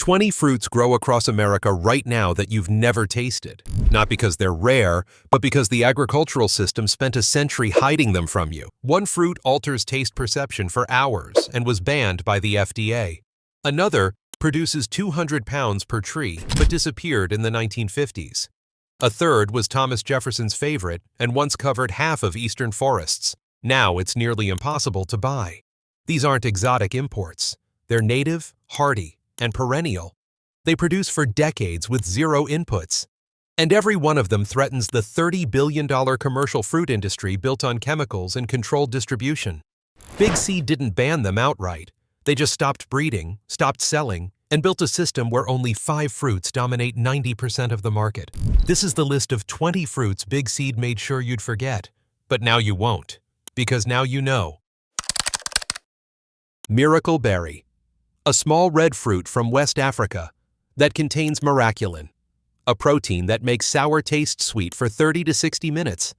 20 fruits grow across America right now that you've never tasted. Not because they're rare, but because the agricultural system spent a century hiding them from you. One fruit alters taste perception for hours and was banned by the FDA. Another produces 200 pounds per tree, but disappeared in the 1950s. A third was Thomas Jefferson's favorite and once covered half of eastern forests. Now it's nearly impossible to buy. These aren't exotic imports. They're native, hardy, and perennial. They produce for decades with zero inputs. And every one of them threatens the $30 billion commercial fruit industry built on chemicals and controlled distribution. Big Seed didn't ban them outright. They just stopped breeding, stopped selling, and built a system where only 5 fruits dominate 90% of the market. This is the list of 20 fruits Big Seed made sure you'd forget. But now you won't, because now you know. Miracle Berry. A small red fruit from West Africa that contains miraculin, a protein that makes sour taste sweet for 30 to 60 minutes.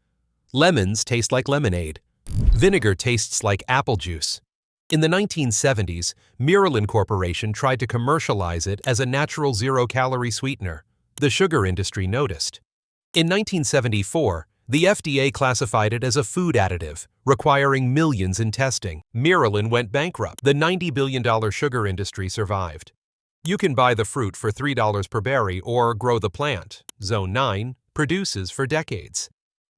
Lemons taste like lemonade. Vinegar tastes like apple juice. In the 1970s, Miralin Corporation tried to commercialize it as a natural zero-calorie sweetener. The sugar industry noticed. In 1974, the FDA classified it as a food additive, requiring millions in testing. Miralin went bankrupt. The $90 billion sugar industry survived. You can buy the fruit for $3 per berry or grow the plant. Zone 9 produces for decades.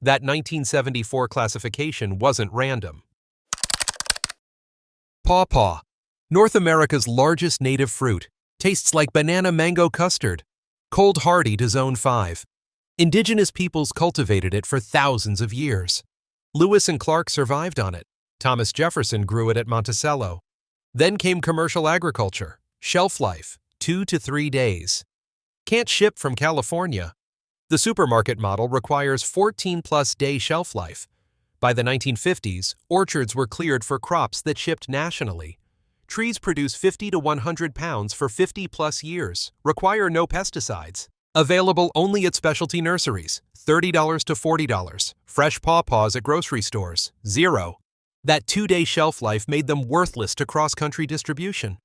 That 1974 classification wasn't random. Pawpaw, North America's largest native fruit, tastes like banana mango custard. Cold hardy to Zone 5. Indigenous peoples cultivated it for thousands of years. Lewis and Clark survived on it. Thomas Jefferson grew it at Monticello. Then came commercial agriculture. Shelf life, 2 to 3 days. Can't ship from California. The supermarket model requires 14-plus day shelf life. By the 1950s, orchards were cleared for crops that shipped nationally. Trees produce 50 to 100 pounds for 50-plus years, require no pesticides. Available only at specialty nurseries, $30 to $40. Fresh pawpaws at grocery stores, $0. That 2-day shelf life made them worthless to cross-country distribution.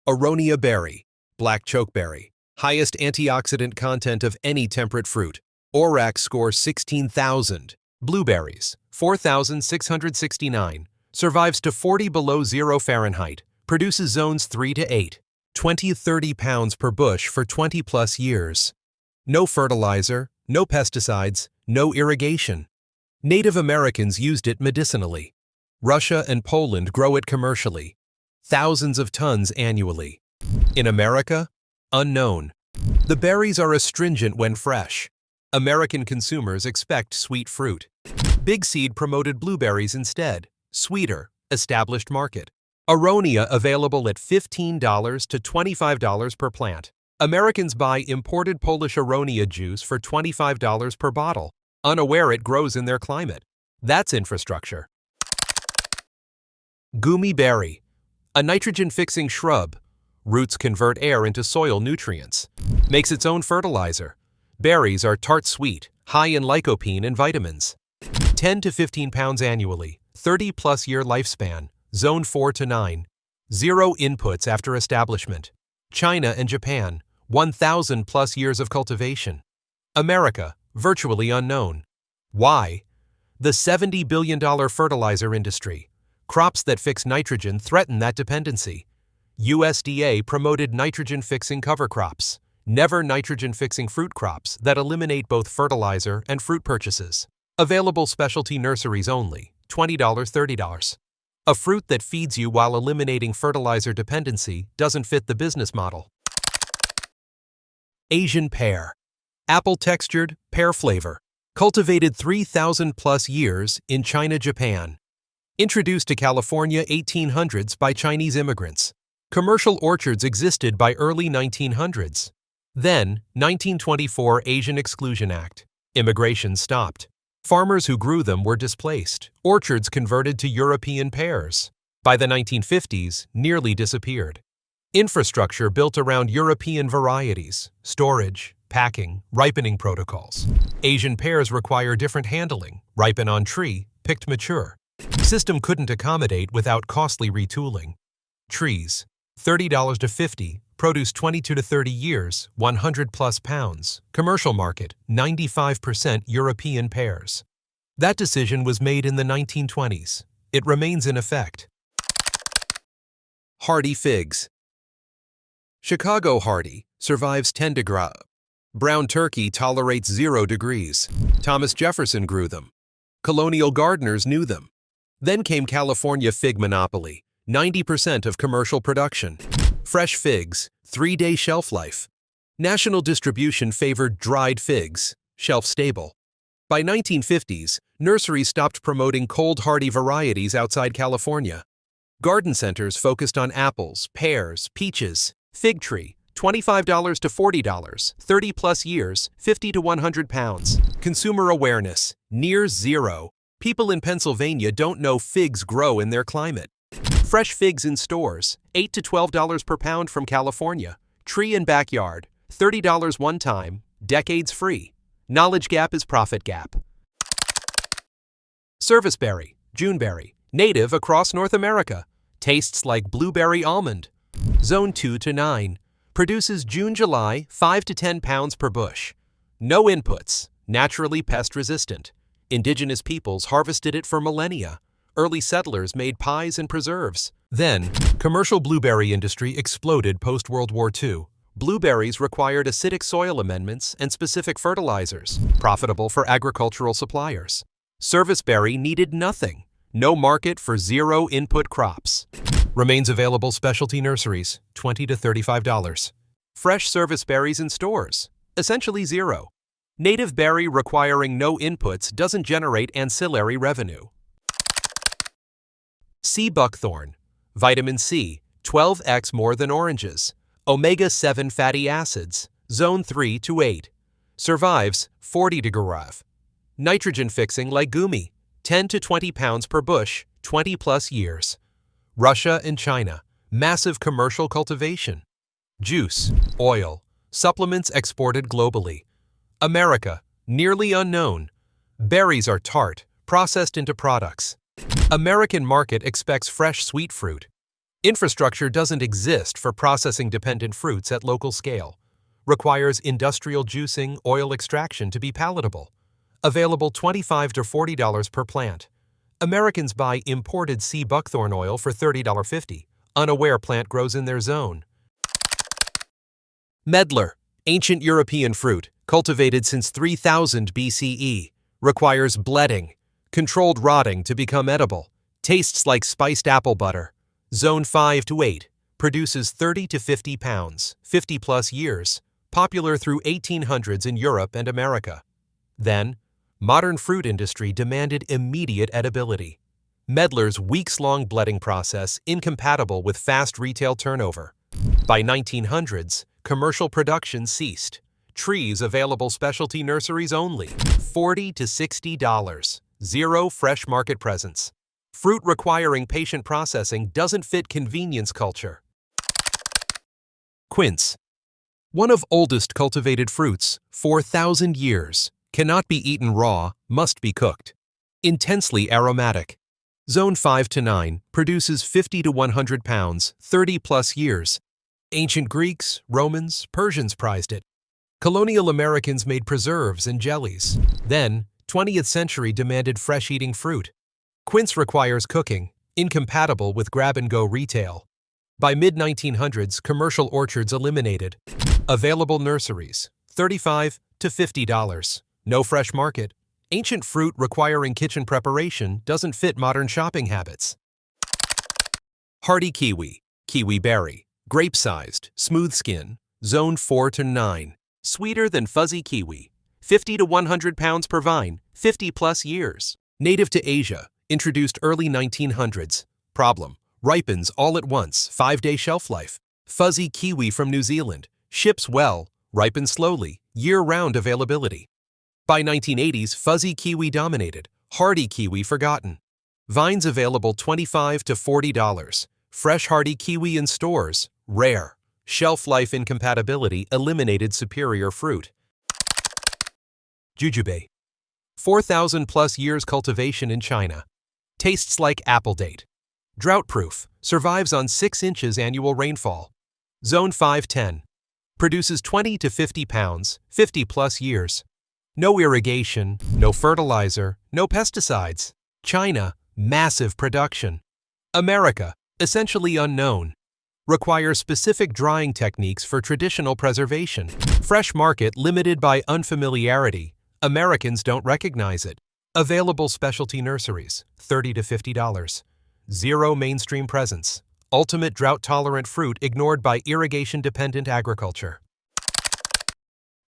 Aronia berry, black chokeberry, highest antioxidant content of any temperate fruit. ORAC score 16,000. Blueberries, 4,669. Survives to 40 below 0 Fahrenheit. Produces zones 3 to 8. 20-30 pounds per bush for 20-plus years. No fertilizer, no pesticides, no irrigation. Native Americans used it medicinally. Russia and Poland grow it commercially. Thousands of tons annually. In America? Unknown. The berries are astringent when fresh. American consumers expect sweet fruit. Big Seed promoted blueberries instead. Sweeter, established market. Aronia available at $15 to $25 per plant. Americans buy imported Polish Aronia juice for $25 per bottle, unaware it grows in their climate. That's infrastructure. Gummy berry, a nitrogen-fixing shrub. Roots convert air into soil nutrients. Makes its own fertilizer. Berries are tart-sweet, high in lycopene and vitamins. 10 to 15 pounds annually, 30-plus year lifespan. Zone 4 to 9. 0 inputs after establishment. China and Japan, 1,000-plus years of cultivation. America, virtually unknown. Why? The $70 billion fertilizer industry. Crops that fix nitrogen threaten that dependency. USDA promoted nitrogen-fixing cover crops, never nitrogen-fixing fruit crops that eliminate both fertilizer and fruit purchases. Available specialty nurseries only, $20, $30. A fruit that feeds you while eliminating fertilizer dependency doesn't fit the business model. Asian pear. Apple-textured, pear flavor. Cultivated 3,000-plus years in China, Japan. Introduced to California 1800s by Chinese immigrants. Commercial orchards existed by early 1900s. Then, 1924 Asian Exclusion Act. Immigration stopped. Farmers who grew them were displaced. Orchards converted to European pears. By the 1950s, nearly disappeared. Infrastructure built around European varieties, storage, packing, ripening protocols. Asian pears require different handling, ripen on tree, picked mature. System couldn't accommodate without costly retooling. Trees, $30 to $50, produce 22 to 30 years, 100 plus pounds. Commercial market, 95% European pears. That decision was made in the 1920s. It remains in effect. Hardy figs. Chicago hardy survives 10 degrees. Brown turkey tolerates 0 degrees. Thomas Jefferson grew them. Colonial gardeners knew them. Then came California fig monopoly, 90% of commercial production. Fresh figs, 3-day shelf life. National distribution favored dried figs, shelf stable. By 1950s, nurseries stopped promoting cold hardy varieties outside California. Garden centers focused on apples, pears, peaches. Fig tree, $25 to $40, 30 plus years, 50 to 100 pounds. Consumer awareness, near zero. People in Pennsylvania don't know figs grow in their climate. Fresh figs in stores, $8 to $12 per pound from California. Tree and backyard, $30 one time, decades free. Knowledge gap is profit gap. Serviceberry, Juneberry, native across North America. Tastes like blueberry almond. Zone 2 to 9. Produces June-July 5 to 10 pounds per bush. No inputs, naturally pest resistant. Indigenous peoples harvested it for millennia. Early settlers made pies and preserves. Then, commercial blueberry industry exploded post-World War II. Blueberries required acidic soil amendments and specific fertilizers, profitable for agricultural suppliers. Serviceberry needed nothing. No market for zero input crops. Remains available specialty nurseries, $20 to $35. Fresh serviceberries in stores, essentially zero. Native berry requiring no inputs doesn't generate ancillary revenue. Sea buckthorn, vitamin C, 12x more than oranges. Omega-7 fatty acids, zone 3 to 8. Survives 40 degrees. Nitrogen fixing like gumi, 10 to 20 pounds per bush, 20 plus years. Russia and China, massive commercial cultivation. Juice, oil, supplements exported globally. America, nearly unknown. Berries are tart, processed into products. American market expects fresh sweet fruit. Infrastructure doesn't exist for processing dependent fruits at local scale. Requires industrial juicing, oil extraction to be palatable. Available $25 to $40 per plant. Americans buy imported sea buckthorn oil for $30.50. Unaware plant grows in their zone. Medlar, ancient European fruit, cultivated since 3000 BCE. Requires bledding, controlled rotting to become edible. Tastes like spiced apple butter. Zone 5 to 8. Produces 30 to 50 pounds, 50 plus years. Popular through 1800s in Europe and America. Then, modern fruit industry demanded immediate edibility. Medlar's weeks-long bledding process incompatible with fast retail turnover. By 1900s, commercial production ceased. Trees available specialty nurseries only, $40 to $60. Zero fresh market presence. Fruit requiring patient processing doesn't fit convenience culture. Quince. One of oldest cultivated fruits, 4,000 years. Cannot be eaten raw, must be cooked. Intensely aromatic. Zone 5 to 9 produces 50 to 100 pounds, 30 plus years. Ancient Greeks, Romans, Persians prized it. Colonial Americans made preserves and jellies. Then, 20th century demanded fresh-eating fruit. Quince requires cooking, incompatible with grab-and-go retail. By mid-1900s, commercial orchards eliminated. Available nurseries, $35 to $50. No fresh market. Ancient fruit requiring kitchen preparation doesn't fit modern shopping habits. Hardy kiwi, kiwi berry, grape-sized, smooth skin, zone 4 to 9. Sweeter than fuzzy kiwi. 50 to 100 pounds per vine, 50 plus years. Native to Asia, introduced early 1900s. Problem, ripens all at once, 5-day shelf life. Fuzzy kiwi from New Zealand, ships well, ripens slowly, year-round availability. By 1980s, fuzzy kiwi dominated, hardy kiwi forgotten. Vines available $25 to $40. Fresh hardy kiwi in stores, rare. Shelf life incompatibility eliminated superior fruit. Jujube. 4,000 plus years cultivation in China. Tastes like apple date. Drought-proof, survives on 6 inches annual rainfall. Zone 510. Produces 20 to 50 pounds, 50 plus years. No irrigation, no fertilizer, no pesticides. China, massive production. America, essentially unknown. Requires specific drying techniques for traditional preservation. Fresh market limited by unfamiliarity. Americans don't recognize it. Available specialty nurseries, $30 to $50. Zero mainstream presence. Ultimate drought-tolerant fruit ignored by irrigation-dependent agriculture.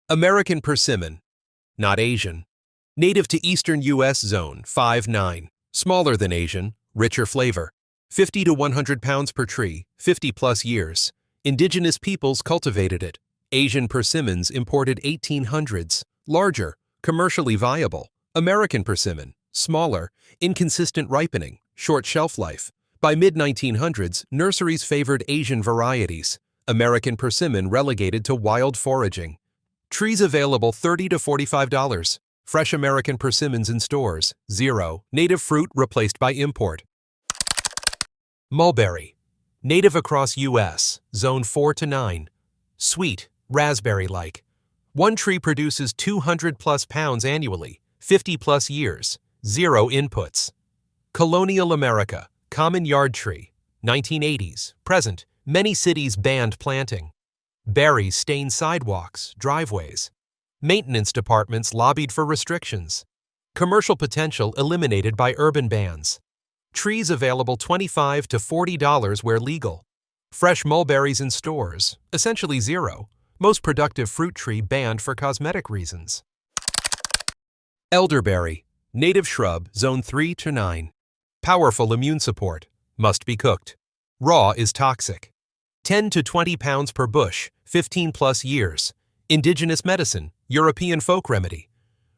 American persimmon. Not Asian. Native to eastern U.S. Zone 5-9. Smaller than Asian, richer flavor. 50 to 100 pounds per tree, 50 plus years. Indigenous peoples cultivated it. Asian persimmons imported 1800s. Larger, commercially viable. American persimmon, smaller, inconsistent ripening, short shelf life. By mid-1900s, nurseries favored Asian varieties. American persimmon relegated to wild foraging. Trees available $30 to $45. Fresh American persimmons in stores, 0. Native fruit replaced by import. Mulberry. Native across U.S., Zone 4-9. Sweet, raspberry-like. One tree produces 200 plus pounds annually, 50 plus years, 0 inputs. Colonial America. Common yard tree. 1980s, present. Many cities banned planting. Berries stain sidewalks, driveways. Maintenance departments lobbied for restrictions. Commercial potential eliminated by urban bans. Trees available $25 to $40 where legal. Fresh mulberries in stores, essentially 0. Most productive fruit tree banned for cosmetic reasons. Elderberry. Native shrub, Zone 3-9. Powerful immune support. Must be cooked. Raw is toxic. 10 to 20 pounds per bush, 15 plus years. Indigenous medicine, European folk remedy.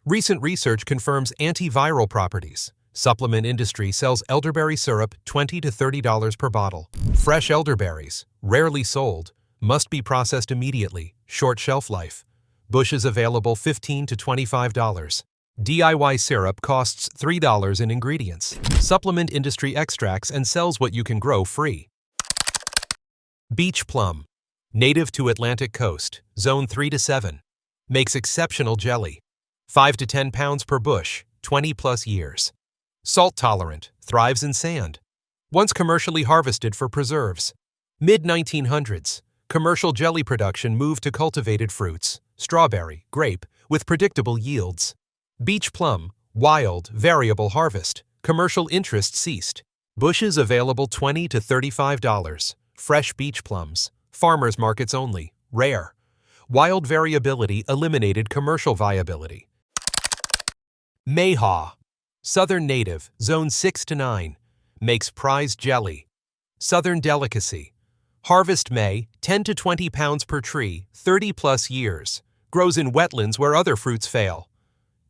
Recent research confirms antiviral properties. Supplement industry sells elderberry syrup $20 to $30 per bottle. Fresh elderberries, rarely sold, must be processed immediately, short shelf life. Bushes available $15 to $25. DIY syrup costs $3 in ingredients. Supplement industry extracts and sells what you can grow free. Beach plum. Native to Atlantic coast, Zone 3-7. Makes exceptional jelly. 5 to 10 pounds per bush, 20 plus years. Salt tolerant, thrives in sand. Once commercially harvested for preserves. Mid-1900s, commercial jelly production moved to cultivated fruits, strawberry, grape, with predictable yields. Beach plum, wild, variable harvest. Commercial interest ceased. Bushes available $20 to $35. Fresh beach plums. Farmers markets only. Rare. Wild variability eliminated commercial viability. Mayhaw. Southern native, Zone 6-9. Makes prized jelly. Southern delicacy. Harvest May, 10 to 20 pounds per tree, 30 plus years. Grows in wetlands where other fruits fail.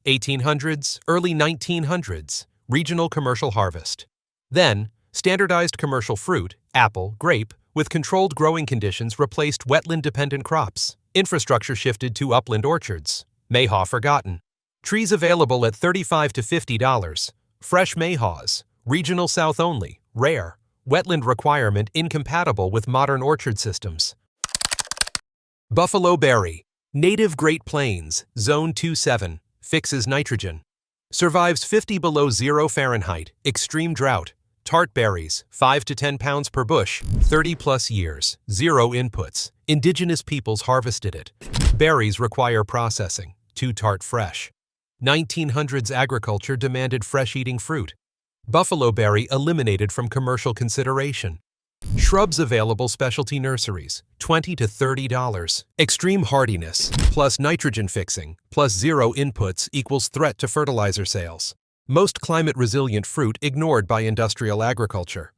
1800s, early 1900s. Regional commercial harvest. Then, standardized commercial fruit, apple, grape, with controlled growing conditions replaced wetland-dependent crops. Infrastructure shifted to upland orchards. Mayhaw forgotten. Trees available at $35 to $50. Fresh mayhaws. Regional South only. Rare. Wetland requirement incompatible with modern orchard systems. Buffalo berry. Native Great Plains, Zone 2-7. Fixes nitrogen. Survives 50 below 0 Fahrenheit. Extreme drought. Tart berries, 5 to 10 pounds per bush, 30 plus years, 0 inputs. Indigenous peoples harvested it. Berries require processing, too tart fresh. 1900s agriculture demanded fresh-eating fruit. Buffalo berry eliminated from commercial consideration. Shrubs available specialty nurseries, $20 to $30. Extreme hardiness, plus nitrogen fixing, plus 0 inputs equals threat to fertilizer sales. Most climate-resilient fruit ignored by industrial agriculture.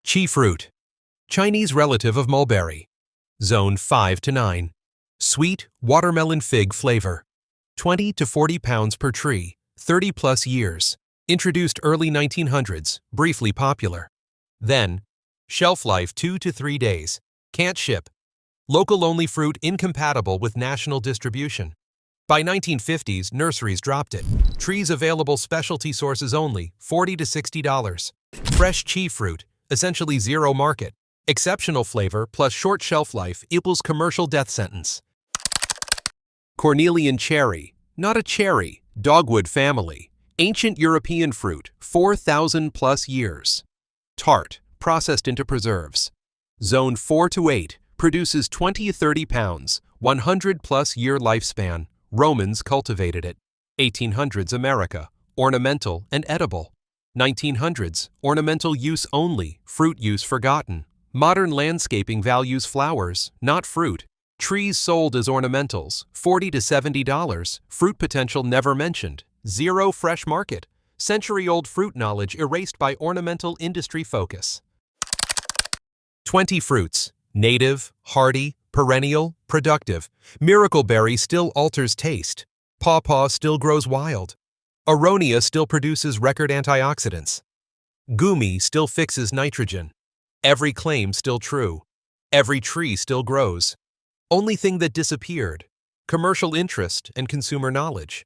Chi fruit. Chinese relative of mulberry. Zone 5-9. Sweet, watermelon fig flavor. 20 to 40 pounds per tree, 30 plus years. Introduced early 1900s, briefly popular. Then, shelf life 2 to 3 days. Can't ship. Local-only fruit incompatible with national distribution. By 1950s, nurseries dropped it. Trees available specialty sources only, $40 to $60. Fresh chi fruit, essentially zero market. Exceptional flavor plus short shelf life equals commercial death sentence. Cornelian cherry, not a cherry, dogwood family. Ancient European fruit, 4,000 plus years. Tart, processed into preserves. Zone 4 to 8, produces 20 to 30 pounds, 100 plus year lifespan. Romans cultivated it. 1800s America, ornamental and edible. 1900s, ornamental use only, fruit use forgotten. Modern landscaping values flowers, not fruit. Trees sold as ornamentals, $40 to $70, fruit potential never mentioned. Zero fresh market. Century-old fruit knowledge erased by ornamental industry focus. 20 fruits. Native, hardy, perennial, productive. Miracle berry still alters taste. Pawpaw still grows wild. Aronia still produces record antioxidants. Gumi still fixes nitrogen. Every claim still true. Every tree still grows. Only thing that disappeared, commercial interest and consumer knowledge.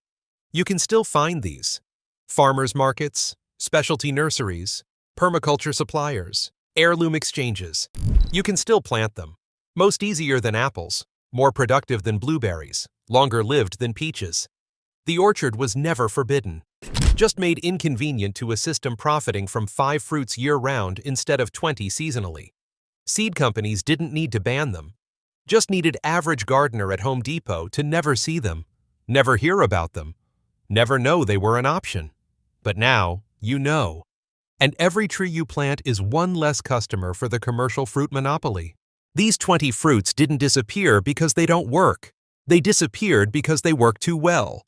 You can still find these. Farmers markets, specialty nurseries, permaculture suppliers, heirloom exchanges. You can still plant them. Most easier than apples, more productive than blueberries, longer lived than peaches. The orchard was never forbidden, just made inconvenient to a system profiting from 5 fruits year-round instead of 20 seasonally. Seed companies didn't need to ban them. Just needed average gardener at Home Depot to never see them, never hear about them, never know they were an option. But now, you know. And every tree you plant is one less customer for the commercial fruit monopoly. These 20 fruits didn't disappear because they don't work. They disappeared because they work too well.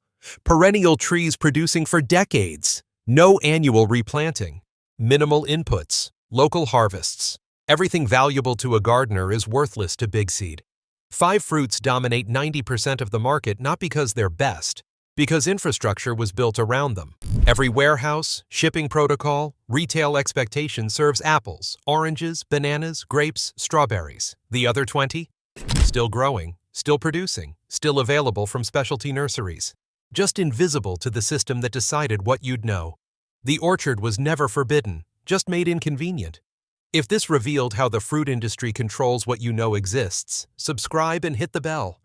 Perennial trees producing for decades. No annual replanting. Minimal inputs. Local harvests. Everything valuable to a gardener is worthless to big seed. 5 fruits dominate 90% of the market not because they're best, because infrastructure was built around them. Every warehouse, shipping protocol, retail expectation serves apples, oranges, bananas, grapes, strawberries. The other 20? Still growing, still producing, still available from specialty nurseries. Just invisible to the system that decided what you'd know. The orchard was never forbidden, just made inconvenient. If this revealed how the fruit industry controls what you know exists, subscribe and hit the bell.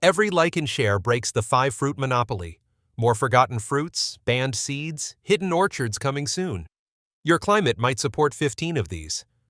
Every like and share breaks the 5 fruit monopoly. More forgotten fruits, banned seeds, hidden orchards coming soon. Your climate might support 15 of these.